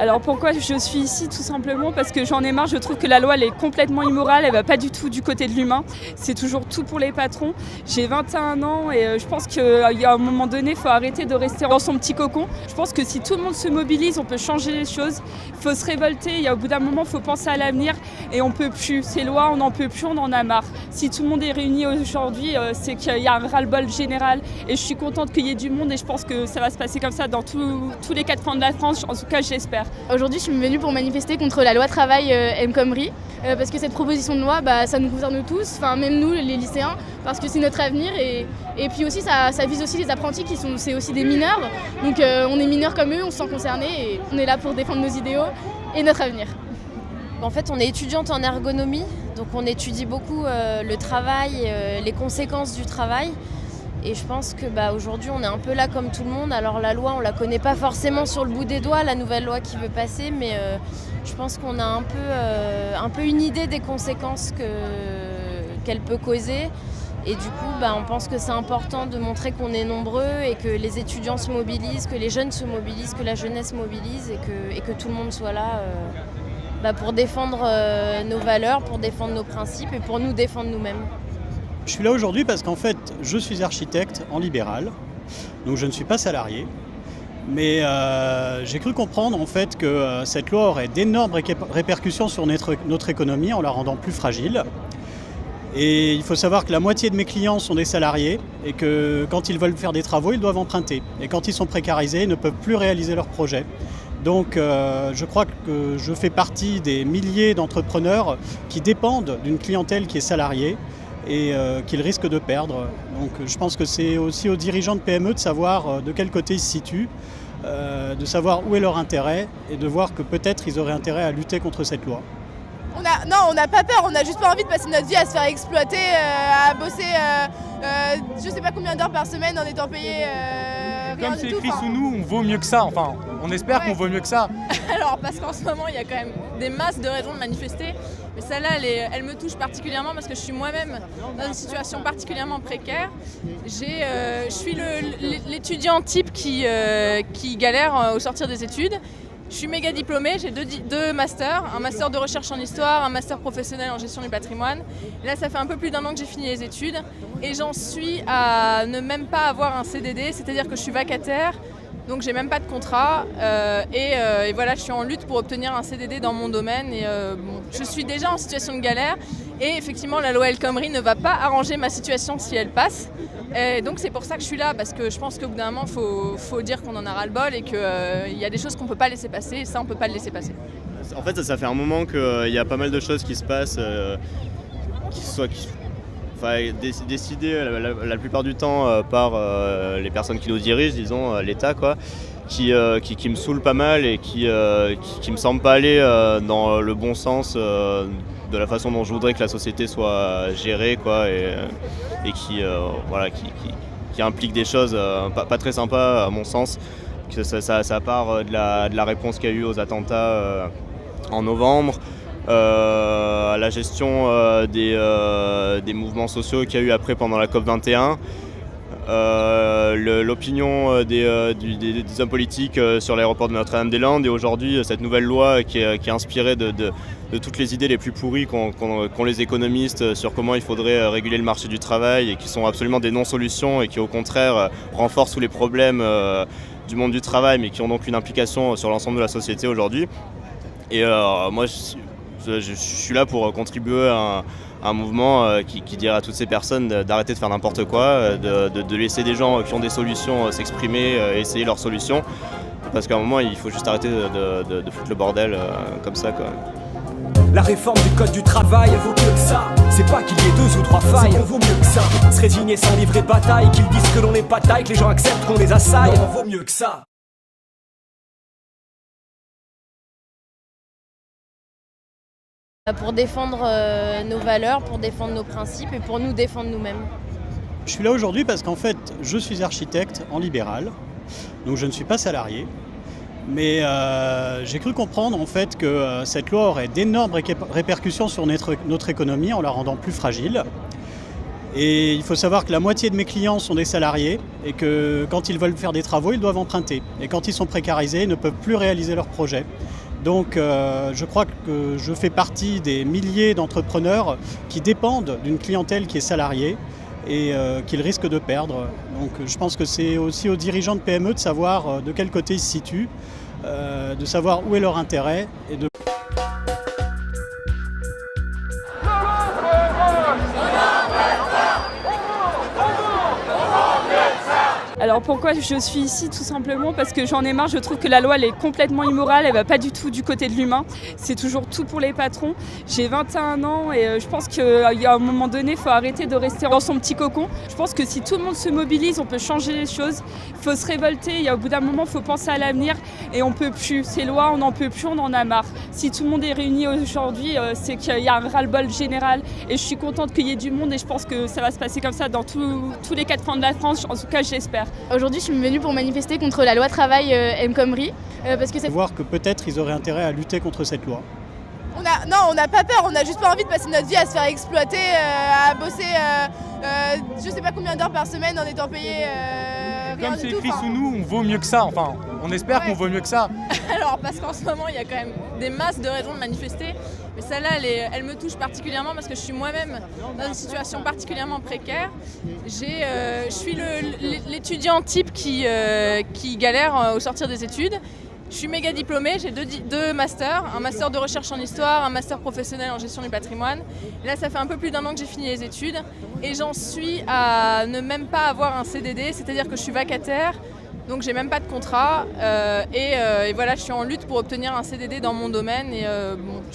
Alors pourquoi je suis ici? Tout simplement parce que j'en ai marre, je trouve que la loi elle est complètement immorale, elle va pas du tout du côté de l'humain, c'est toujours tout pour les patrons. J'ai 21 ans et je pense qu'à un moment donné, il faut arrêter de rester dans son petit cocon. Je pense que si tout le monde se mobilise, on peut changer les choses, il faut se révolter, au bout d'un moment, il faut penser à l'avenir et on peut plus. Ces lois, on n'en peut plus, on en a marre. Si tout le monde est réuni aujourd'hui, c'est qu'il y a un ras-le-bol général et je suis contente qu'il y ait du monde et je pense que ça va se passer comme ça dans tous les 4 coins de la France, en tout cas j'espère. Aujourd'hui, je suis venue pour manifester contre la loi travail El Khomri parce que cette proposition de loi, ça nous concerne tous, même nous, les lycéens, parce que c'est notre avenir et puis aussi ça vise aussi les apprentis c'est aussi des mineurs. Donc on est mineurs comme eux, on se sent concernés et on est là pour défendre nos idéaux et notre avenir. En fait, on est étudiante en ergonomie, donc on étudie beaucoup le travail, les conséquences du travail. Et je pense que aujourd'hui on est un peu là comme tout le monde. Alors la loi on la connaît pas forcément sur le bout des doigts, la nouvelle loi qui veut passer, mais je pense qu'on a un peu une idée des conséquences qu'elle peut causer. Et du coup on pense que c'est important de montrer qu'on est nombreux et que les étudiants se mobilisent, que les jeunes se mobilisent, que la jeunesse mobilise et que tout le monde soit là pour défendre nos valeurs, pour défendre nos principes et pour nous défendre nous-mêmes. Je suis là aujourd'hui parce qu'en fait, je suis architecte en libéral, donc je ne suis pas salarié. Mais j'ai cru comprendre en fait que cette loi aurait d'énormes répercussions sur notre économie en la rendant plus fragile. Et il faut savoir que la moitié de mes clients sont des salariés et que quand ils veulent faire des travaux, ils doivent emprunter. Et quand ils sont précarisés, ils ne peuvent plus réaliser leurs projets. Donc je crois que je fais partie des milliers d'entrepreneurs qui dépendent d'une clientèle qui est salariée et qu'ils risquent de perdre. Donc je pense que c'est aussi aux dirigeants de PME de savoir de quel côté ils se situent, de savoir où est leur intérêt et de voir que peut-être ils auraient intérêt à lutter contre cette loi. On n'a pas peur, on a juste pas envie de passer notre vie à se faire exploiter, à bosser je sais pas combien d'heures par semaine en étant payé Comme c'est écrit sous nous, on vaut mieux que ça, on espère qu'on vaut mieux que ça. Alors parce qu'en ce moment il y a quand même des masses de raisons de manifester, mais celle-là elle me touche particulièrement parce que je suis moi-même dans une situation particulièrement précaire. Je suis l'étudiant type qui galère au sortir des études. Je suis méga diplômée, j'ai deux masters, un master de recherche en histoire, un master professionnel en gestion du patrimoine. Et là, ça fait un peu plus d'1 an que j'ai fini les études et j'en suis à ne même pas avoir un CDD, c'est-à-dire que je suis vacataire, donc j'ai même pas de contrat et voilà, je suis en lutte pour obtenir un CDD dans mon domaine et je suis déjà en situation de galère et effectivement la loi El Khomri ne va pas arranger ma situation si elle passe. Et donc c'est pour ça que je suis là, parce que je pense qu'au bout d'un moment, faut dire qu'on en a ras-le-bol et qu'il y a des choses qu'on ne peut pas laisser passer, et ça, on ne peut pas le laisser passer. En fait, ça fait un moment qu'il y a pas mal de choses qui se passent, décidées la plupart du temps par les personnes qui nous dirigent, disons, l'État, quoi, qui me saoulent pas mal et qui me semblent pas aller dans le bon sens de la façon dont je voudrais que la société soit gérée, quoi, et qui implique des choses pas très sympas à mon sens. Que ça part de la réponse qu'il y a eu aux attentats en novembre, à la gestion des mouvements sociaux qu'il y a eu après pendant la COP21, l'opinion des hommes politiques sur l'aéroport de Notre-Dame-des-Landes et aujourd'hui cette nouvelle loi qui est inspirée de toutes les idées les plus pourries qu'ont les économistes sur comment il faudrait réguler le marché du travail et qui sont absolument des non-solutions et qui au contraire renforcent tous les problèmes du monde du travail mais qui ont donc une implication sur l'ensemble de la société aujourd'hui. Et moi je suis là pour contribuer à un mouvement qui dirait à toutes ces personnes d'arrêter de faire n'importe quoi, de laisser des gens qui ont des solutions s'exprimer, essayer leurs solutions. Parce qu'à un moment, il faut juste arrêter de foutre le bordel comme ça, quoi. La réforme du code du travail, elle vaut mieux que ça. C'est pas qu'il y ait 2 ou 3 failles, elle vaut mieux que ça. Se résigner sans livrer bataille, qu'ils disent que l'on n'est pas taille, que les gens acceptent qu'on les assaille, non, vaut mieux que ça. Pour défendre nos valeurs, pour défendre nos principes et pour nous défendre nous-mêmes. Je suis là aujourd'hui parce qu'en fait, je suis architecte en libéral, donc je ne suis pas salarié. Mais j'ai cru comprendre en fait que cette loi aurait d'énormes répercussions sur notre économie en la rendant plus fragile. Et il faut savoir que la moitié de mes clients sont des salariés et que quand ils veulent faire des travaux, ils doivent emprunter. Et quand ils sont précarisés, ils ne peuvent plus réaliser leurs projets. Donc je crois que je fais partie des milliers d'entrepreneurs qui dépendent d'une clientèle qui est salariée et qu'ils risquent de perdre. Donc je pense que c'est aussi aux dirigeants de PME de savoir de quel côté ils se situent, de savoir où est leur intérêt et de... Alors pourquoi je suis ici? Tout simplement parce que j'en ai marre, je trouve que la loi elle est complètement immorale, elle va pas du tout du côté de l'humain, c'est toujours tout pour les patrons. J'ai 21 ans et je pense qu'à un moment donné, il faut arrêter de rester dans son petit cocon. Je pense que si tout le monde se mobilise, on peut changer les choses, il faut se révolter, au bout d'un moment, il faut penser à l'avenir et on peut plus. Ces lois, on n'en peut plus, on en a marre. Si tout le monde est réuni aujourd'hui, c'est qu'il y a un ras-le-bol général et je suis contente qu'il y ait du monde et je pense que ça va se passer comme ça dans tous les 4 coins de la France, en tout cas j'espère. Aujourd'hui, je suis venue pour manifester contre la loi travail El Khomri parce que c'est voir que peut-être ils auraient intérêt à lutter contre cette loi. On n'a pas peur, on n'a juste pas envie de passer notre vie à se faire exploiter, à bosser je sais pas combien d'heures par semaine en étant payé rien Comme c'est du tout. écrit sous nous, on vaut mieux que ça. Enfin, on espère qu'on vaut mieux que ça. Alors, parce qu'en ce moment, il y a quand même des masses de raisons de manifester. Mais celle-là, elle me touche particulièrement parce que je suis moi-même dans une situation particulièrement précaire. Je suis l'étudiant type qui galère au sortir des études. Je suis méga diplômée, j'ai deux masters, un master de recherche en histoire, un master professionnel en gestion du patrimoine. Et là, ça fait un peu plus d'un an que j'ai fini les études et j'en suis à ne même pas avoir un CDD, c'est-à-dire que je suis vacataire, donc j'ai même pas de contrat et voilà, je suis en lutte pour obtenir un CDD dans mon domaine et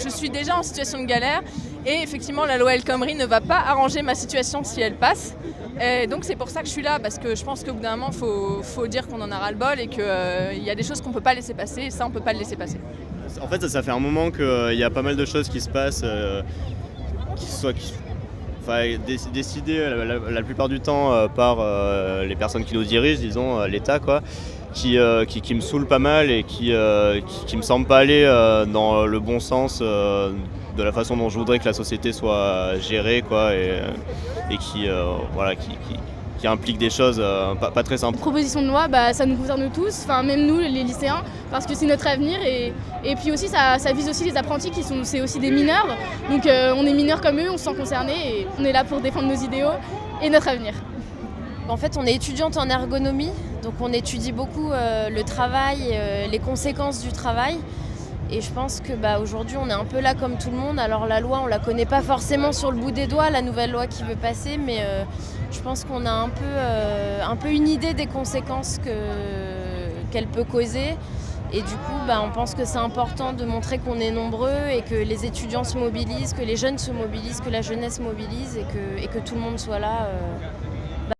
je suis déjà en situation de galère et effectivement la loi El Khomri ne va pas arranger ma situation si elle passe. Et donc c'est pour ça que je suis là, parce que je pense qu'au bout d'un moment, faut dire qu'on en a ras-le-bol et qu'il y a des choses qu'on ne peut pas laisser passer, et ça, on ne peut pas le laisser passer. En fait, ça fait un moment qu'il y a pas mal de choses qui se passent, décidées la plupart du temps par les personnes qui nous dirigent, disons, l'État, quoi, qui me saoulent pas mal et qui me semblent pas aller dans le bon sens de la façon dont je voudrais que la société soit gérée, quoi, et qui implique des choses pas très simples. La proposition de loi, ça nous concerne tous, même nous les lycéens, parce que c'est notre avenir et puis aussi ça vise aussi les apprentis c'est aussi des mineurs, donc on est mineurs comme eux, on se sent concernés et on est là pour défendre nos idéaux et notre avenir. En fait, on est étudiante en ergonomie, donc on étudie beaucoup le travail, les conséquences du travail. Et je pense que aujourd'hui on est un peu là comme tout le monde. Alors la loi on la connaît pas forcément sur le bout des doigts, la nouvelle loi qui veut passer, mais je pense qu'on a un peu une idée des conséquences qu'elle peut causer. Et du coup on pense que c'est important de montrer qu'on est nombreux et que les étudiants se mobilisent, que les jeunes se mobilisent, que la jeunesse se mobilise et que tout le monde soit là